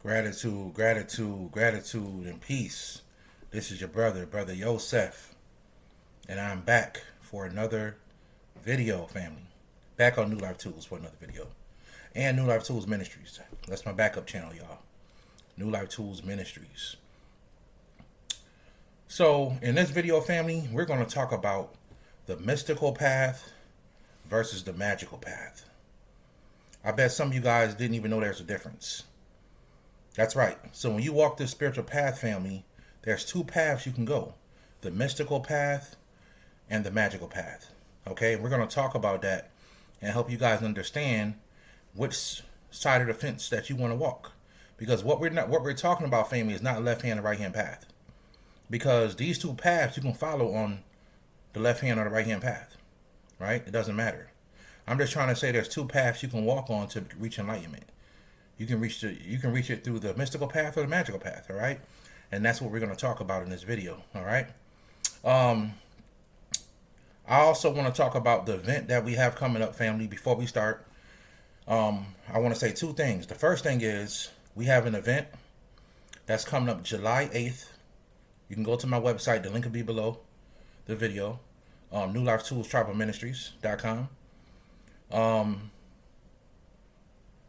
Gratitude, gratitude, gratitude, and peace. This is your brother Yosef, and I'm back for another video, family. Back on New Life Tools for another video. And New Life Tools Ministries. That's my backup channel, y'all. New Life Tools Ministries. So, in this video, family, we're going to talk about the mystical path versus the magical path. I bet some of you guys didn't even know there's a difference. That's right. So when you walk this spiritual path, family, there's two paths you can go. The mystical path and the magical path. Okay? We're going to talk about that and help you guys understand which side of the fence that you want to walk. Because what we're talking about, family, is not left hand and right hand path. Because these two paths you can follow on the left hand or the right hand path. Right? It doesn't matter. I'm just trying to say there's two paths you can walk on to reach enlightenment. You can reach it through the mystical path or the magical path, all right? And that's what we're going to talk about in this video, all right? I also want to talk about the event that we have coming up, family. Before we start, I want to say two things. The first thing is we have an event that's coming up July 8th. You can go to my website. The link will be below the video, newlifetoolstribalministries.com.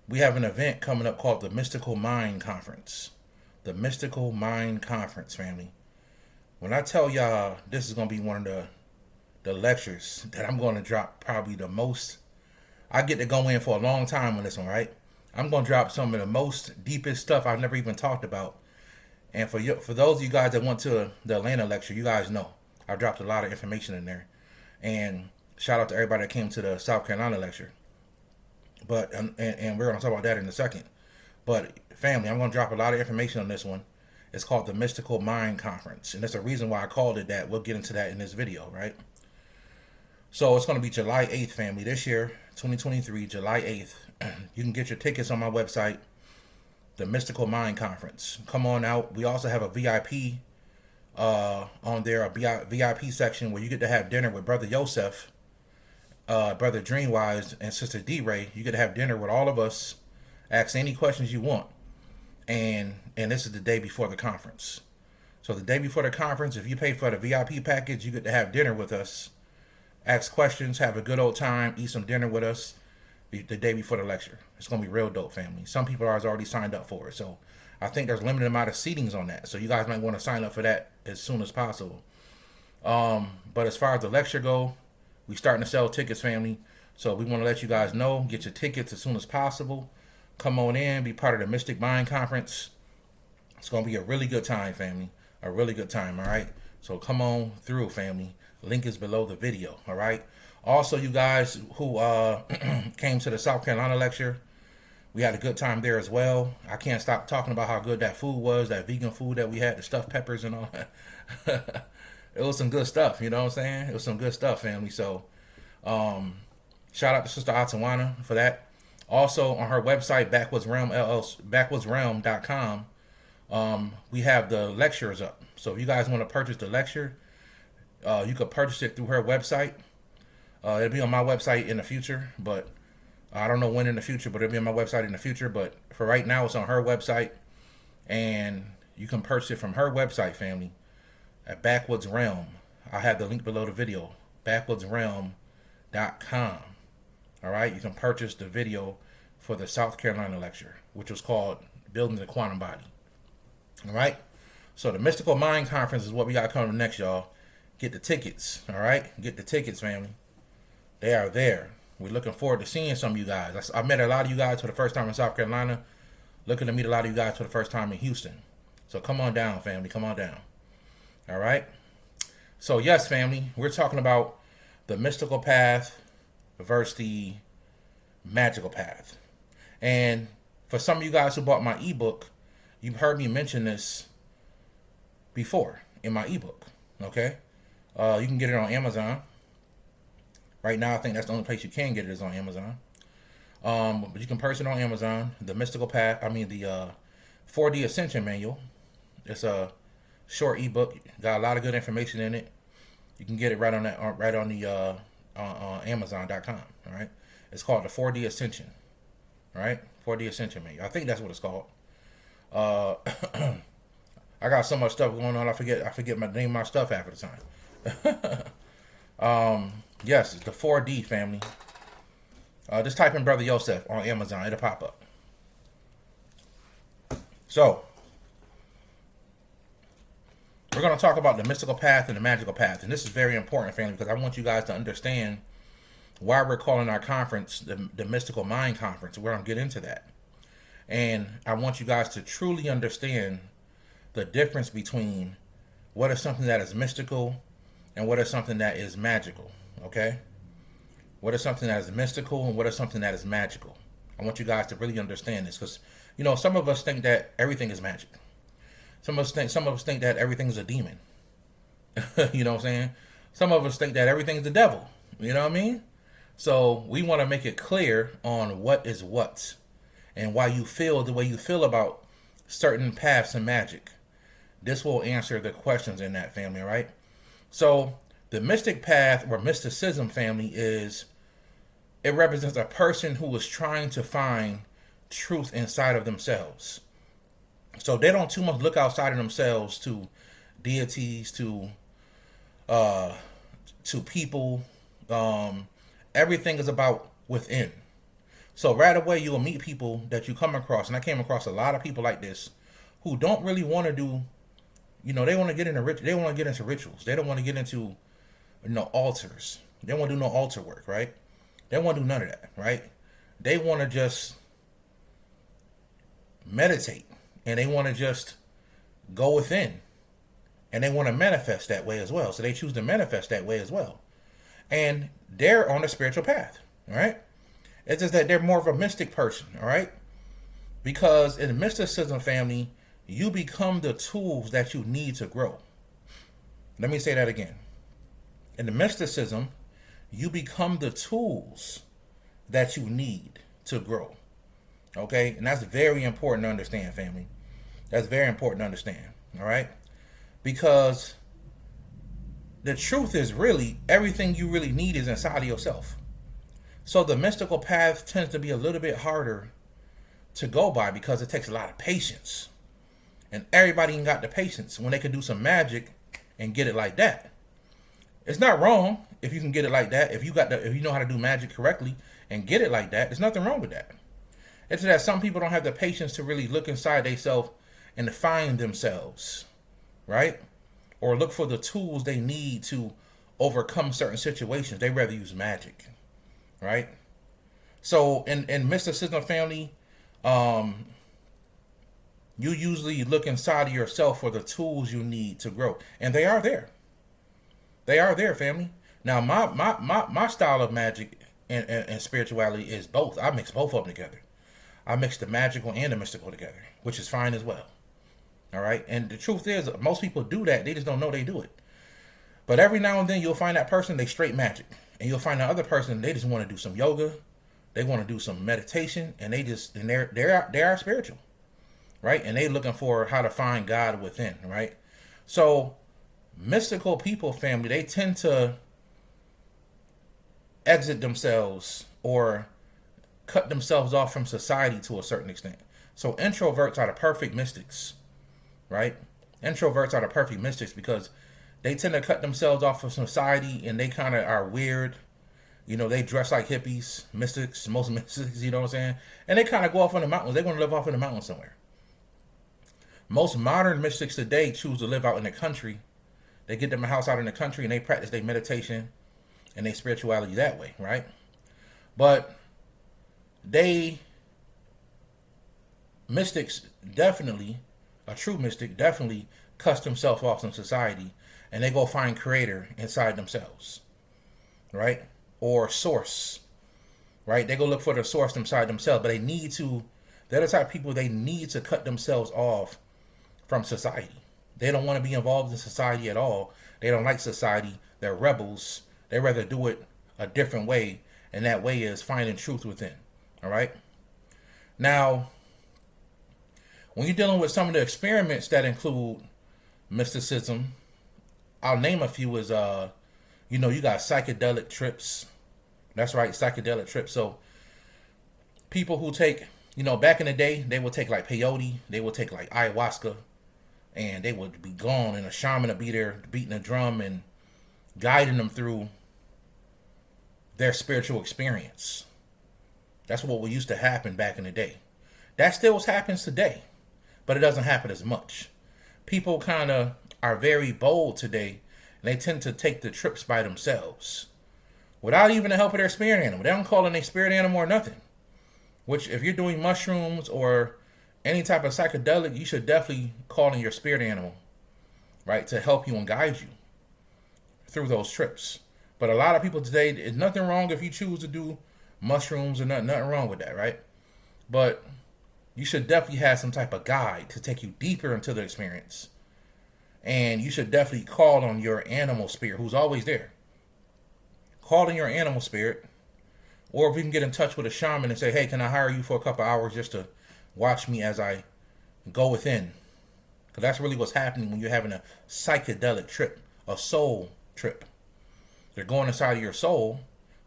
We have an event coming up called the Mystical Mind Conference. The Mystical Mind Conference, family. When I tell y'all this is going to be one of the lectures that I'm going to drop probably the most. I get to go in for a long time on this one, right? I'm going to drop some of the most deepest stuff I've never even talked about. And for those of you guys that went to the Atlanta lecture, you guys know I dropped a lot of information in there. And shout out to everybody that came to the South Carolina lecture. But and we're going to talk about that in a second. But family, I'm going to drop a lot of information on this one. It's called the Mystical Mind Conference, and there's a reason why I called it that. We'll get into that in this video, right? So it's going to be July 8th, family, this year, 2023, July 8th. You can get your tickets on my website, the Mystical Mind Conference. Come on out. We also have a VIP on there, a VIP section where you get to have dinner with Brother Yosef, Brother Dreamwise, and Sister D-Ray. You get to have dinner with all of us. Ask any questions you want. And this is the day before the conference. So the day before the conference, if you pay for the VIP package, you get to have dinner with us. Ask questions, have a good old time, eat some dinner with us the day before the lecture. It's going to be real dope, family. Some people are already signed up for it. So I think there's a limited amount of seatings on that. So you guys might want to sign up for that as soon as possible. But as far as the lecture go, we starting to sell tickets, family. So we want to let you guys know, get your tickets as soon as possible. Come on in, be part of the Mystic Mind Conference. It's going to be a really good time, family. A really good time, all right? So come on through, family. Link is below the video, all right? Also, you guys who came to the South Carolina lecture, we had a good time there as well. I can't stop talking about how good that food was, that vegan food that we had, the stuffed peppers and all that. It was some good stuff, you know what I'm saying? It was some good stuff, family. So, shout out to Sister Atawana for that. Also, on her website, backwardsrealm.com, we have the lectures up. So, if you guys want to purchase the lecture, you could purchase it through her website. It'll be on my website in the future, but I don't know when in the future, but it'll be on my website in the future. But for right now, it's on her website, and you can purchase it from her website, family, at Backwoods Realm. I have the link below the video, backwoodsrealm.com. All right, you can purchase the video for the South Carolina lecture, which was called Building the Quantum Body. All right, so the Mystical Mind Conference is what we got coming next, y'all. Get the tickets, all right? Get the tickets, family. They are there. We're looking forward to seeing some of you guys. I met a lot of you guys for the first time in South Carolina. Looking to meet a lot of you guys for the first time in Houston. So come on down, family. Come on down. All right? So, yes, family, we're talking about the mystical path versus the magical path. And for some of you guys who bought my ebook, you've heard me mention this before in my ebook. Okay? You can get it on Amazon. Right now, I think that's the only place you can get it is on Amazon. But you can purchase it on Amazon. The Mystical Path, the 4D Ascension Manual. It's a short ebook. Got a lot of good information in it. You can get it right on the Amazon.com. All right. It's called the 4D Ascension. All right. 4D Ascension Manual. I think that's what it's called. Uh, I got so much stuff going on. I forget my name, my stuff half of the time. Yes, it's the 4D family. Just type in Brother Yosef on Amazon. It'll pop up. So, we're going to talk about the mystical path and the magical path. And this is very important, family, because I want you guys to understand why we're calling our conference the Mystical Mind Conference. We're going to get into that. And I want you guys to truly understand the difference between what is something that is mystical and what is something that is magical. Okay? What is something that is mystical and what is something that is magical. I want you guys to really understand this because, some of us think that everything is magic. Some of us think that everything's a demon. You know what I'm saying? Some of us think that everything's the devil. You know what I mean? So we want to make it clear on what is what and why you feel the way you feel about certain paths in magic. This will answer the questions in that, family, right? So the mystic path or mysticism, family, it represents a person who is trying to find truth inside of themselves. So they don't too much look outside of themselves to deities, to people. Everything is about within. So right away you'll meet people that you come across, and I came across a lot of people like this who don't really want to do, they want to get into they want to get into rituals. They don't want to get into altars. They don't want to do no altar work, right? They don't want to do none of that, right? They want to just meditate, and they want to just go within, and they want to manifest that way as well. So they choose to manifest that way as well, and they're on a spiritual path, all right? It's just that they're more of a mystic person, all right? Because in mysticism, family, you become the tools that you need to grow. Let me say that again. In the mysticism, you become the tools that you need to grow. Okay? And that's very important to understand, family. That's very important to understand. All right? Because the truth is really everything you really need is inside of yourself. So the mystical path tends to be a little bit harder to go by because it takes a lot of patience. And everybody ain't got the patience when they can do some magic and get it like that. It's not wrong if you can get it like that. If you know how to do magic correctly and get it like that, there's nothing wrong with that. It's that some people don't have the patience to really look inside themselves and to find themselves, right? Or look for the tools they need to overcome certain situations. They rather use magic, right? So in mysticism, family, you usually look inside of yourself for the tools you need to grow, and they are there. They are there, family. Now, my style of magic and spirituality is both. I mix both of them together. I mix the magical and the mystical together, which is fine as well. All right. And the truth is, most people do that. They just don't know they do it. But every now and then you'll find that person, they straight magic. And you'll find the other person, they just want to do some yoga. They want to do some meditation, and they're spiritual. Right? And they looking for how to find God within, right? So mystical people, family, they tend to exit themselves or cut themselves off from society to a certain extent. So introverts are the perfect mystics, right? Introverts are the perfect mystics because they tend to cut themselves off from society, and they kind of are weird. They dress like hippies, mystics, most mystics, you know what I'm saying? And they kind of go off in the mountains. They want to live off in the mountains somewhere. Most modern mystics today choose to live out in the country. They get them a house out in the country, and they practice their meditation and their spirituality that way, right? But mystics definitely, a true mystic definitely cuts themselves off from society, and they go find creator inside themselves, right? Or source, right? They go look for the source inside themselves, but they're the type of people, they need to cut themselves off from society. They don't want to be involved in society at all. They don't like society. They're rebels. They rather do it a different way, and that way is finding truth within. All right? Now, when you're dealing with some of the experiments that include mysticism, I'll name a few as, you got psychedelic trips. That's right, psychedelic trips. So people who take Back in the day, they would take like peyote, they would take like ayahuasca, and they would be gone, and a shaman would be there beating a drum and guiding them through their spiritual experience. That's what used to happen back in the day. That still happens today, but it doesn't happen as much. People kind of are very bold today, and they tend to take the trips by themselves without even the help of their spirit animal. They don't call in their spirit animal or nothing. Which, if you're doing mushrooms or any type of psychedelic, you should definitely call in your spirit animal, right, to help you and guide you through those trips. But a lot of people today, there's nothing wrong if you choose to do mushrooms or nothing wrong with that, right? But you should definitely have some type of guide to take you deeper into the experience. And you should definitely call on your animal spirit, who's always there. Call in your animal spirit. Or if we can get in touch with a shaman and say, hey, can I hire you for a couple hours just to watch me as I go within? Because that's really what's happening when you're having a psychedelic trip, a soul trip. You're going inside of your soul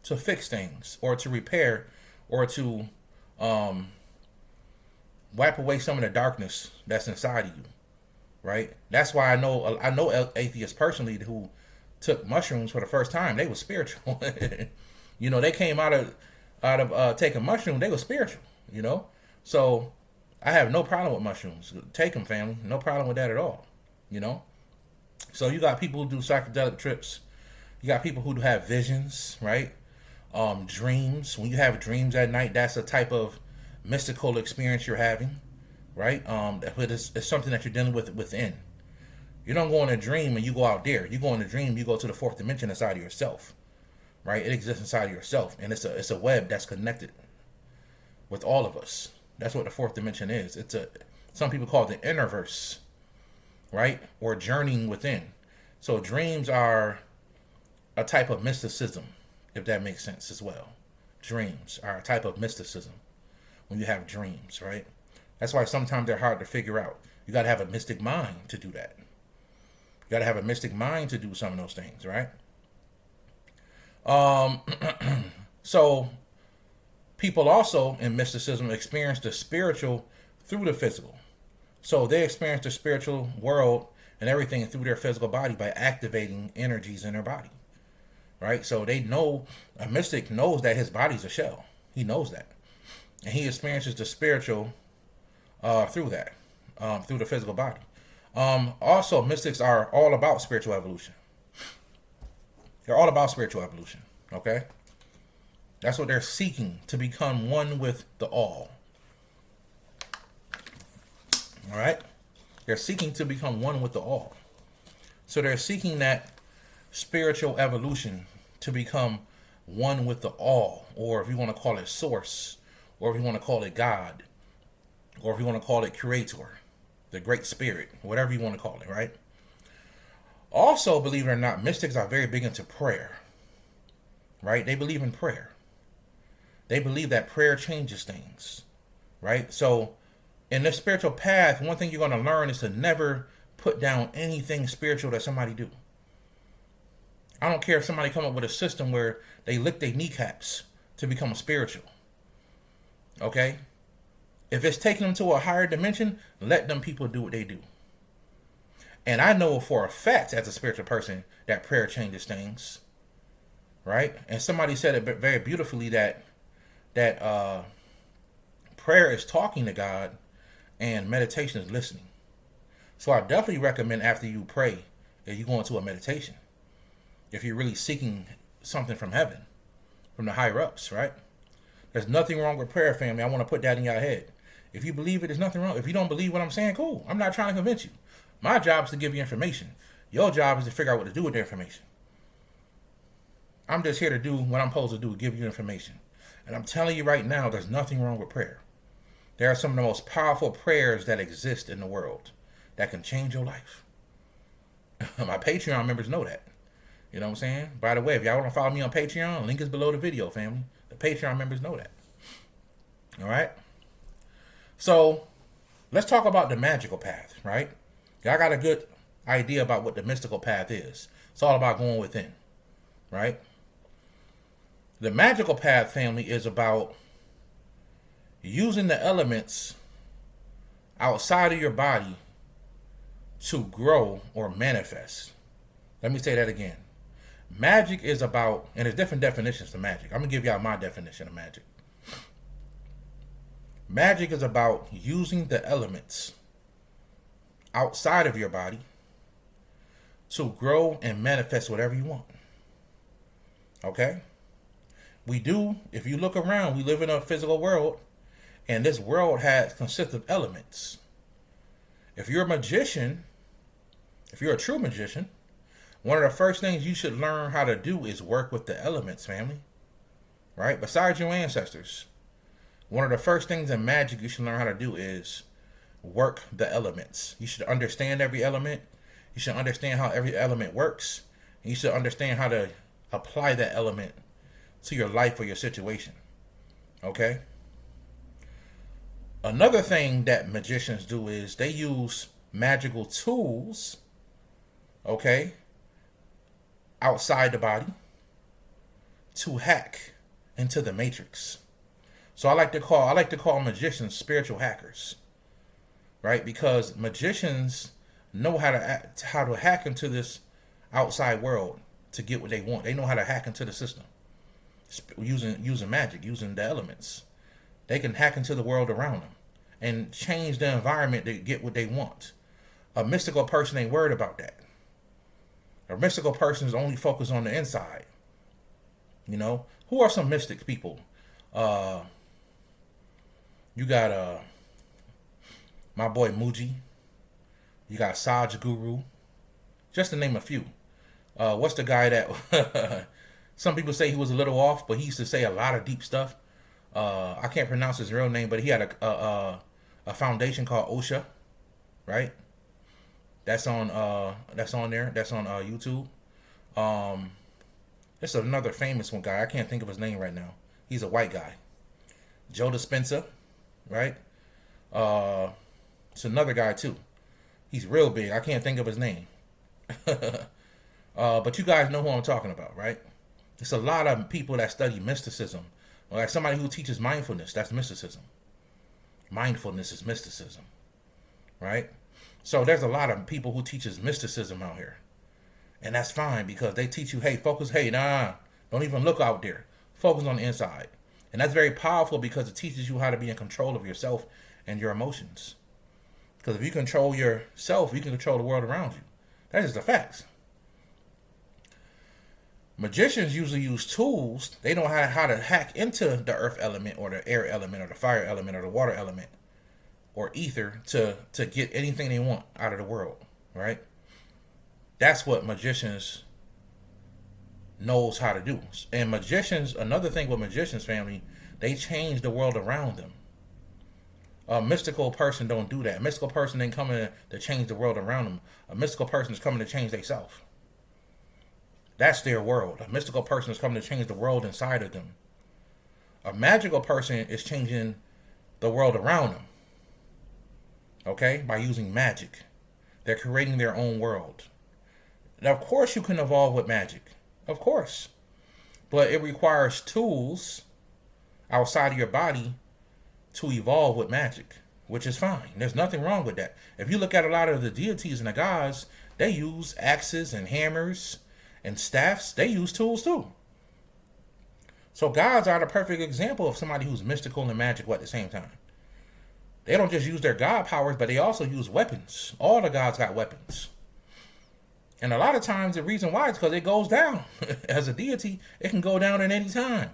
to fix things or to repair or to wipe away some of the darkness that's inside of you, right? That's why I know atheists personally who took mushrooms for the first time. They were spiritual. They came out of taking mushrooms. They were spiritual. So I have no problem with mushrooms. Take them, family. No problem with that at all. So you got people who do psychedelic trips. You got people who have visions, right? Dreams. When you have dreams at night, that's a type of mystical experience you're having, right? It's something that you're dealing with within. You don't go in a dream and you go out there. You go in a dream, you go to the fourth dimension inside of yourself, right? It exists inside of yourself, and it's a web that's connected with all of us. That's what the fourth dimension is. Some people call it the innerverse, right? Or journeying within. So dreams are a type of mysticism, if that makes sense as well. Dreams are a type of mysticism when you have dreams, right? That's why sometimes they're hard to figure out. You got to have a mystic mind to do that. You got to have a mystic mind to do some of those things, right? So people also in mysticism experience the spiritual through the physical. So they experience the spiritual world and everything through their physical body by activating energies in their body, right? So a mystic knows that his body's a shell. He knows that. And he experiences the spiritual through that, through the physical body. Also, mystics are all about spiritual evolution. They're all about spiritual evolution, okay? That's what they're seeking, to become one with the all. All right? They're seeking to become one with the all. So they're seeking that spiritual evolution to become one with the all, or if you want to call it source, or if you want to call it God, or if you want to call it creator, the great spirit, whatever you want to call it, right? Also, believe it or not, mystics are very big into prayer, right? They believe in prayer. They believe that prayer changes things, right? So in this spiritual path, one thing you're going to learn is to never put down anything spiritual that somebody do. I don't care if somebody come up with a system where they lick their kneecaps to become spiritual. Okay? If it's taking them to a higher dimension, let them people do what they do. And I know for a fact, as a spiritual person, that prayer changes things. Right? And somebody said it very beautifully that prayer is talking to God and meditation is listening. So I definitely recommend after you pray that you go into a meditation. If you're really seeking something from heaven, from the higher ups, right? There's nothing wrong with prayer, family. I want to put that in your head. If you believe it, there's nothing wrong. If you don't believe what I'm saying, cool. I'm not trying to convince you. My job is to give you information. Your job is to figure out what to do with the information. I'm just here to do what I'm supposed to do, give you information. And I'm telling you right now, there's nothing wrong with prayer. There are some of the most powerful prayers that exist in the world that can change your life. My Patreon members know that. You know what I'm saying? By the way, if y'all want to follow me on Patreon, link is below the video, family. The Patreon members know that. All right? So, let's talk about the magical path, right? Y'all got a good idea about what the mystical path is. It's all about going within, right? The magical path, family, is about using the elements outside of your body to grow or manifest. Let me say that again. Magic is about, and there's different definitions to magic. I'm going to give y'all my definition of magic. Magic is about using the elements outside of your body to grow and manifest whatever you want. Okay? We do, if you look around, we live in a physical world, and this world consists of elements. If you're a magician, if you're a true magician, one of the first things you should learn how to do is work with the elements, family. Right? Besides your ancestors, one of the first things in magic you should learn how to do is work the elements. You should understand every element. You should understand how every element works. And you should understand how to apply that element to your life or your situation. Okay? Another thing that magicians do is they use magical tools, okay, outside the body to hack into the matrix. So I like to call magicians spiritual hackers, right? Because magicians know how to hack into this outside world to get what they want. They know how to hack into the system using magic, using the elements. They can hack into the world around them and change the environment to get what they want. A mystical person ain't worried about that. A mystical person is only focused on the inside. You know, who are some mystic people? You got my boy Muji. You got Saj Guru. Just to name a few. What's the guy that some people say he was a little off, but he used to say a lot of deep stuff. I can't pronounce his real name, but he had a foundation called OSHA, right? That's on there. That's on YouTube. There's another famous one guy. I can't think of his name right now. He's a white guy. Joe Dispenza, right? It's another guy too. He's real big. I can't think of his name. But you guys know who I'm talking about, right? It's a lot of people that study mysticism. Like somebody who teaches mindfulness, that's mysticism. Mindfulness is mysticism, right? So there's a lot of people who teaches mysticism out here. And that's fine because they teach you, hey, focus, don't even look out there. Focus on the inside. And that's very powerful because it teaches you how to be in control of yourself and your emotions. Because if you control yourself, you can control the world around you. That is the facts. Magicians usually use tools. They know how to hack into the earth element or the air element or the fire element or the water element or ether to get anything they want out of the world, right? That's what magicians knows how to do. And magicians, another thing with magicians, family, they change the world around them. A mystical person don't do that. A mystical person ain't coming to change the world around them. A mystical person is coming to change themselves. That's their world. A mystical person is coming to change the world inside of them. A magical person is changing the world around them. Okay? By using magic. They're creating their own world. Now, of course you can evolve with magic. Of course. But it requires tools outside of your body to evolve with magic, which is fine. There's nothing wrong with that. If you look at a lot of the deities and the gods, they use axes and hammers and staffs. They use tools too. So gods are the perfect example of somebody who's mystical and magical at the same time. They don't just use their god powers, but they also use weapons. All the gods got weapons. And a lot of times the reason why is because it goes down. As a deity, it can go down at any time.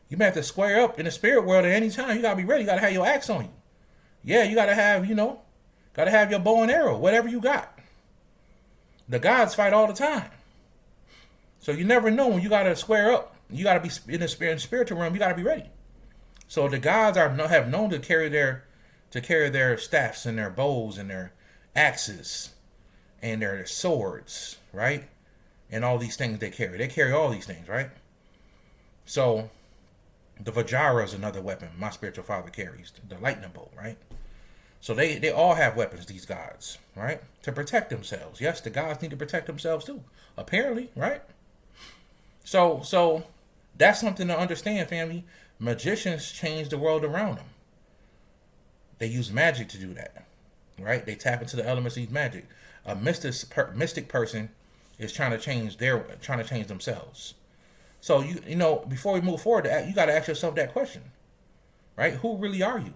You may have to square up in the spirit world at any time. You got to be ready. You got to have your axe on you. Yeah, you got to have, got to have your bow and arrow, whatever you got. The gods fight all the time. So you never know when you got to square up. You got to be in the spiritual realm. You got to be ready. So the gods have known to carry their staffs and their bows and their axes and their swords, right? And all these things they carry. They carry all these things, right? So the Vajra is another weapon my spiritual father carries, the lightning bolt, right? So they all have weapons, these gods, right? To protect themselves. Yes, the gods need to protect themselves too, apparently, right? So that's something to understand, family. Magicians change the world around them. They use magic to do that, right? They tap into the elements, use magic. A mystic person is trying to change themselves. So you know, before we move forward, you got to ask yourself that question, right? Who really are you?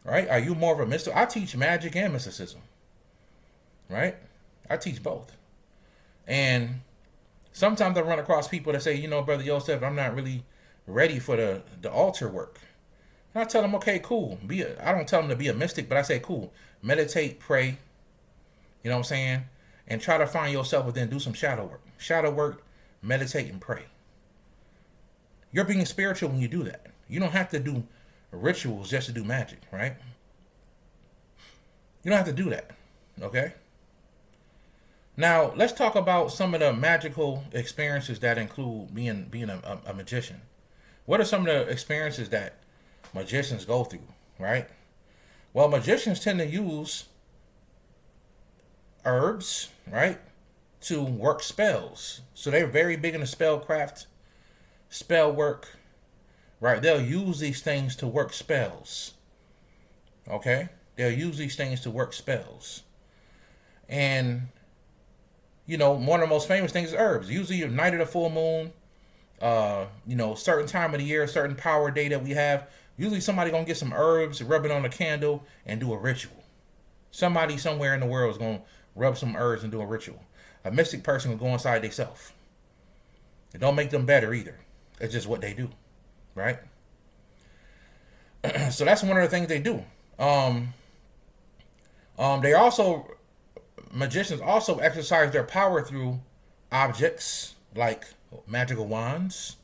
Right? Are you more of a mystic? I teach magic and mysticism, right? I teach both, and sometimes I run across people that say, you know, Brother Yosef, I'm not really ready for the altar work. And I tell them, okay, cool. I don't tell them to be a mystic, but I say, cool. Meditate, pray. You know what I'm saying? And try to find yourself within. Do some shadow work. Shadow work, meditate, and pray. You're being spiritual when you do that. You don't have to do rituals just to do magic, right? You don't have to do that, okay? Now, let's talk about some of the magical experiences that include being a magician. What are some of the experiences that magicians go through, right? Well, magicians tend to use herbs, right, to work spells. So they're very big into spellcraft, spell work, right? They'll use these things to work spells, okay? They'll use these things to work spells. And, you know, one of the most famous things is herbs. Usually a night of the full moon, you know, certain time of the year, certain power day that we have. Usually somebody gonna get some herbs, rub it on a candle, and do a ritual. Somebody somewhere in the world is gonna rub some herbs and do a ritual. A mystic person will go inside themselves. It don't make them better either. It's just what they do, right? So that's one of the things they do. Magicians also exercise their power through objects like magical wands.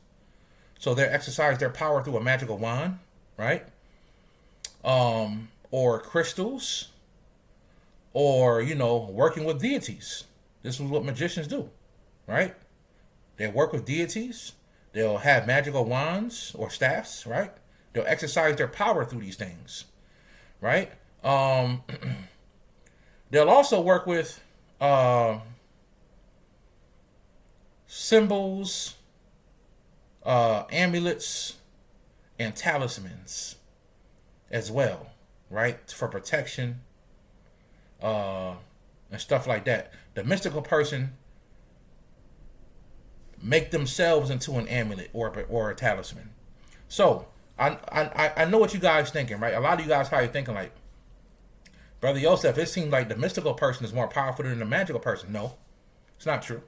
So they exercise their power through a magical wand, right? Or crystals, or, you know, working with deities. This is what magicians do, right? They work with deities. They'll have magical wands or staffs, right? They'll exercise their power through these things, right? They'll also work with symbols, amulets, and talismans as well, right? For protection and stuff like that. The mystical person make themselves into an amulet or a talisman. So I know what you guys thinking, right? A lot of you guys probably thinking like, Brother Yosef, it seems like the mystical person is more powerful than the magical person. No, it's not true.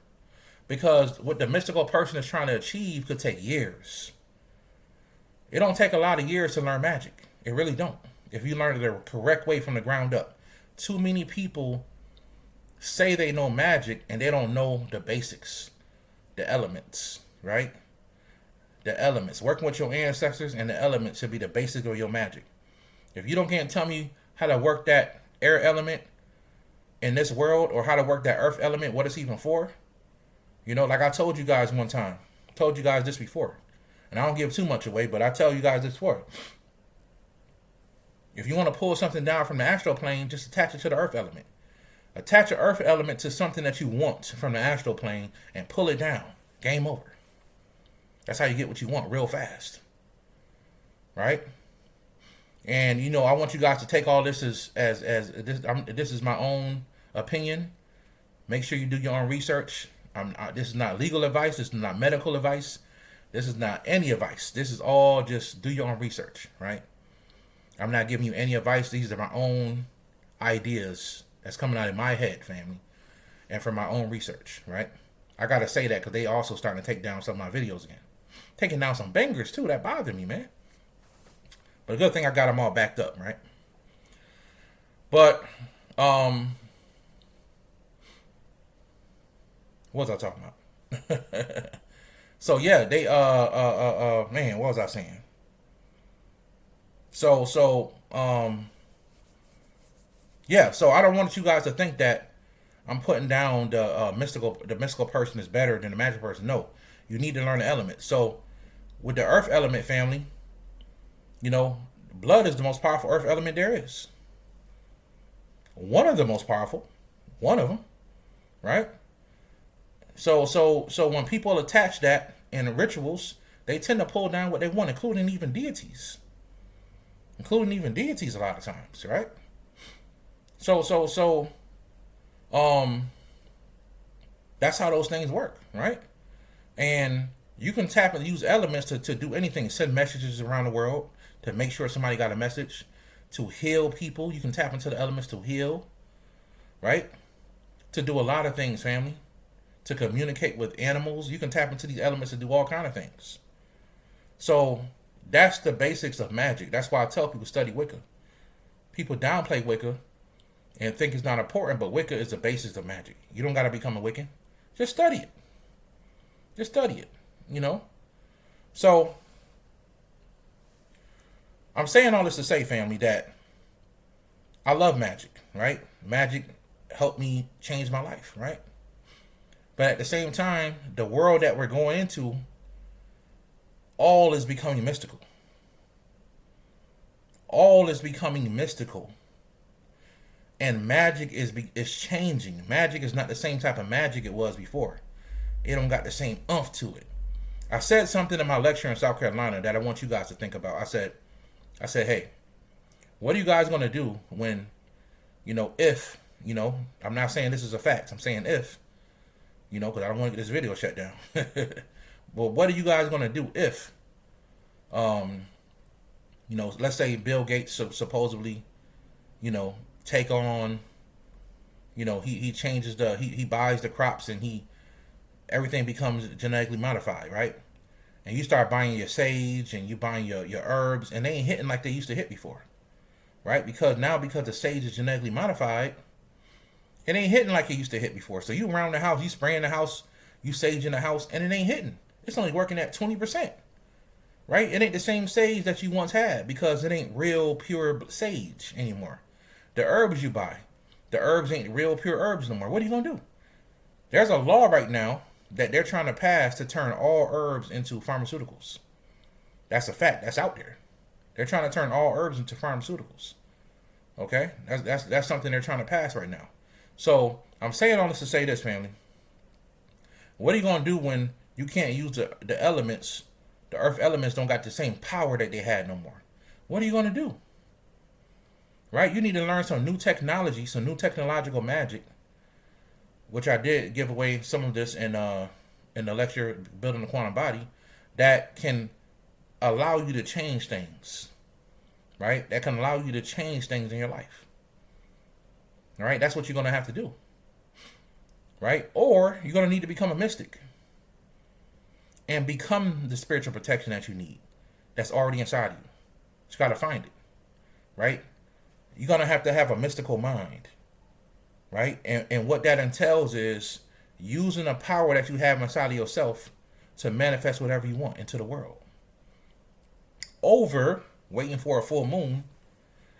Because what the mystical person is trying to achieve could take years. It don't take a lot of years to learn magic. It really don't. If you learn it the correct way from the ground up. Too many people say they know magic and they don't know the basics, the elements, right? The elements. Working with your ancestors and the elements should be the basics of your magic. If you can't tell me how to work that air element in this world, or how to work that earth element, what it's even for, you know, like I told you guys one time, told you guys this before, and I don't give too much away, but I tell you guys this before. If you want to pull something down from the astral plane, just attach it to the earth element. Attach an earth element to something that you want from the astral plane and pull it down. Game over. That's how you get what you want real fast, right? And, you know, I want you guys to take all this as this is my own opinion. Make sure you do your own research. This is not legal advice. This is not medical advice. This is not any advice. This is all just do your own research, right? I'm not giving you any advice. These are my own ideas that's coming out of my head, family, and from my own research, right? I got to say that because they also starting to take down some of my videos again. Taking down some bangers, too. That bothered me, man. But the good thing I got them all backed up, right? But, what was I talking about? So, yeah, they, man, what was I saying? Yeah, so I don't want you guys to think that I'm putting down the mystical person is better than the magic person. No, you need to learn the element. So, with the earth element, family, you know, blood is the most powerful earth element there is. One of the most powerful. One of them. Right? So when people attach that in the rituals, they tend to pull down what they want, including even deities. including even deities a lot of times, right? So, um, that's how those things work, right? And you can tap and use elements to do anything, send messages around the world, to make sure somebody got a message, to heal people. You can tap into the elements to heal, right? To do a lot of things, family. To communicate with animals. You can tap into these elements to do all kind of things. So that's the basics of magic. That's why I tell people study Wicca. People downplay Wicca and think it's not important, but Wicca is the basis of magic. You don't got to become a Wiccan. Just study it. Just study it, you know? So I'm saying all this to say, family, that I love magic, right? Magic helped me change my life, right? But at the same time, the world that we're going into, all is becoming mystical. All is becoming mystical. And magic is changing. Magic is not the same type of magic it was before. It don't got the same oomph to it. I said something in my lecture in South Carolina that I want you guys to think about. I said, hey, what are you guys going to do when, if, I'm not saying this is a fact. I'm saying if, because I don't want to get this video shut down. But what are you guys going to do if, let's say Bill Gates supposedly, take on, he changes he buys the crops and everything becomes genetically modified, right? And you start buying your sage and you buying your herbs, and they ain't hitting like they used to hit before, right? Because the sage is genetically modified, it ain't hitting like it used to hit before. So you around the house, you spraying the house, you sage in the house, and it ain't hitting. It's only working at 20%, right? It ain't the same sage that you once had because it ain't real pure sage anymore. The herbs you buy, the herbs ain't real pure herbs no more. What are you gonna do? There's a law right now that they're trying to pass to turn all herbs into pharmaceuticals. That's a fact. That's out there. They're trying to turn all herbs into pharmaceuticals. Okay? That's something they're trying to pass right now. So I'm saying all this to say this, family. What are you going to do when you can't use the elements, the earth elements don't got the same power that they had no more? What are you going to do? Right? You need to learn some new technology, some new technological magic, which I did give away some of this in the lecture, Building the Quantum Body, that can allow you to change things, right? That can allow you to change things in your life. All right? That's what you're going to have to do, right? Or you're going to need to become a mystic and become the spiritual protection that you need that's already inside of you. You got to find it, right? You're going to have a mystical mind, right? And what that entails is using the power that you have inside of yourself to manifest whatever you want into the world. Over waiting for a full moon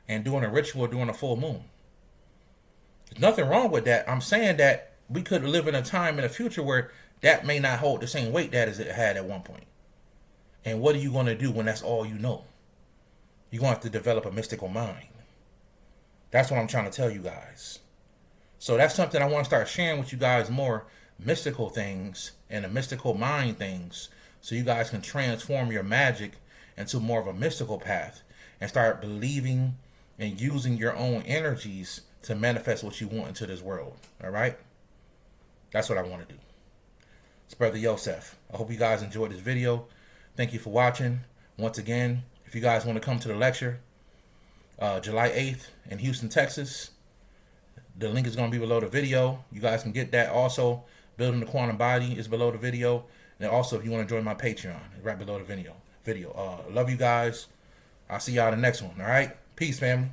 and doing a ritual during a full moon. There's nothing wrong with that. I'm saying that we could live in a time in the future where that may not hold the same weight that as it had at one point. And what are you going to do when that's all you know? You're going to have to develop a mystical mind. That's what I'm trying to tell you guys. So that's something I want to start sharing with you guys more, mystical things and the mystical mind things, so you guys can transform your magic into more of a mystical path and start believing and using your own energies to manifest what you want into this world. All right? That's what I want to do. It's Brother Yosef. I hope you guys enjoyed this video. Thank you for watching. Once again, if you guys want to come to the lecture, July 8th in Houston, Texas, the link is going to be below the video. You guys can get that. Also, Building the Quantum Body is below the video. And also, if you want to join my Patreon, it's right below the video. Love you guys. I'll see y'all in the next one. All right? Peace, family.